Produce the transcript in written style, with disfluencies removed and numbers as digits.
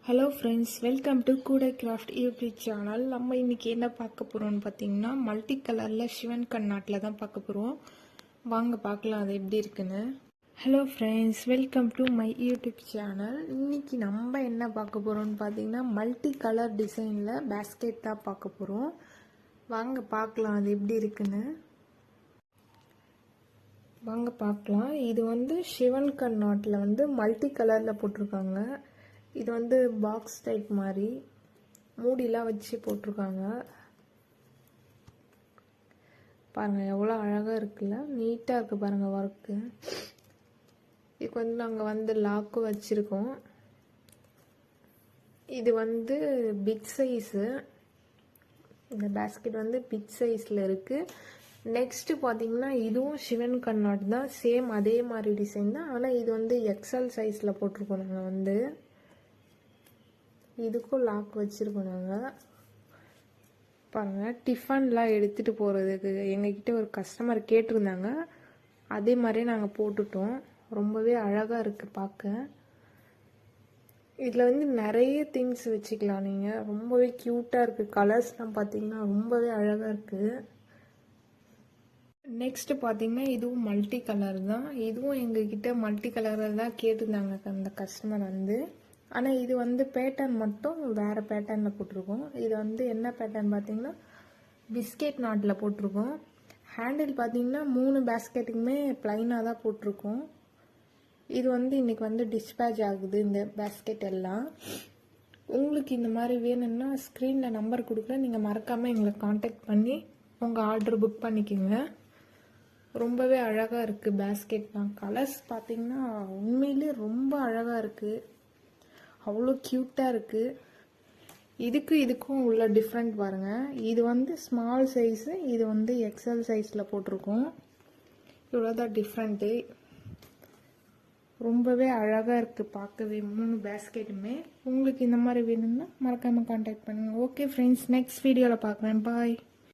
Hello friends, welcome to கூடை craft YouTube channel. நம்ம இன்றைக்கி என்ன பார்க்க போகிறோம்னு பார்த்தீங்கன்னா, மல்டி கலரில் சிவன் கண்ணாட்டில் தான் பார்க்க போகிறோம். வாங்க பார்க்கலாம் அது எப்படி இருக்குன்னு. Hello friends, welcome to my YouTube channel. இன்றைக்கி நம்ம என்ன பார்க்க போகிறோம்னு பார்த்தீங்கன்னா, மல்டி கலர் டிசைனில் பேஸ்கெட் தான் பார்க்க போகிறோம். வாங்க பார்க்கலாம் அது எப்படி இருக்குன்னு. வாங்க பார்க்கலாம். இது வந்து சிவன் கண்ணாட்டில் வந்து மல்டி கலரில் போட்டிருக்காங்க. இது வந்து பாக்ஸ் டைப் மாதிரி மூடிலாம் வச்சு போட்டிருக்காங்க. பாருங்கள் எவ்வளோ அழகாக இருக்குல்ல, நீட்டாக இருக்குது பாருங்கள் ஒர்க்கு. இதுக்கு வந்து நாங்கள் வந்து லாக்கு வச்சுருக்கோம். இது வந்து பிக் சைஸு. இந்த பேஸ்கெட் வந்து பிக் சைஸில் இருக்குது. நெக்ஸ்ட்டு பார்த்தீங்கன்னா இதுவும் சிவன் கண்ணாட் தான், சேம் அதே மாதிரி டிசைன் தான். ஆனால் இது வந்து எக்ஸல் சைஸில் போட்டிருக்கோம். நாங்கள் வந்து இதுக்கும் லாக் வச்சுருக்கோம். நாங்கள் பாருங்கள், டிஃபன்லாம் எடுத்துகிட்டு போகிறதுக்கு எங்ககிட்ட ஒரு கஸ்டமர் கேட்டிருந்தாங்க. அதே மாதிரியே நாங்கள் போட்டுட்டோம். ரொம்பவே அழகாக இருக்குது பார்க்க. இதில் வந்து நிறைய திங்ஸ் வச்சுக்கலாம் நீங்கள். ரொம்பவே க்யூட்டாக இருக்குது. கலர்ஸ்லாம் பார்த்தீங்கன்னா ரொம்பவே அழகாக இருக்குது. நெக்ஸ்ட்டு பார்த்தீங்கன்னா இதுவும் மல்டி கலர் தான். இதுவும் எங்ககிட்ட மல்டி கலரில் தான் கேட்டிருந்தாங்க அந்த கஸ்டமர் வந்து. ஆனால் இது வந்து பேட்டர்ன் மட்டும் வேறு பேட்டர்னில் போட்டிருக்கோம். இது வந்து என்ன பேட்டர்ன் பார்த்தீங்கன்னா பிஸ்கெட் நாட்டில் போட்டிருக்கோம். ஹேண்டில் பார்த்தீங்கன்னா 3 பேஸ்கெட்டுக்குமே ப்ளைனாக தான் போட்டிருக்கோம். இது வந்து இன்றைக்கி வந்து டிஸ்பேச் ஆகுது இந்த பேஸ்கெட் எல்லாம். உங்களுக்கு இந்த மாதிரி வேணும்னா ஸ்க்ரீனில் நம்பர் கொடுக்குறேன், நீங்கள் மறக்காமல் எங்களை காண்டாக்ட் பண்ணி உங்கள் ஆர்டர் புக் பண்ணிக்கோங்க. ரொம்பவே அழகாக இருக்குது பேஸ்கெட் தான். கலர்ஸ் பார்த்தீங்கன்னா உண்மையிலே ரொம்ப அழகாக இருக்குது. அவ்வளோ க்யூட்டாக இருக்குது. இதுக்கும் உள்ள டிஃப்ரெண்ட் பாருங்கள். இது வந்து ஸ்மால் சைஸு, இது வந்து எக்ஸல் சைஸில் போட்டிருக்கோம். இவ்வளோதான் டிஃப்ரெண்ட்டு. ரொம்பவே அழகாக இருக்குது பார்க்கவே 3 பேஸ்கெட்டுமே. உங்களுக்கு இந்த மாதிரி வேணும்னா மறக்காமல் காண்டாக்ட் பண்ணுங்கள். ஓகே ஃப்ரெண்ட்ஸ், நெக்ஸ்ட் வீடியோவில் பார்க்குறேன். பாய்.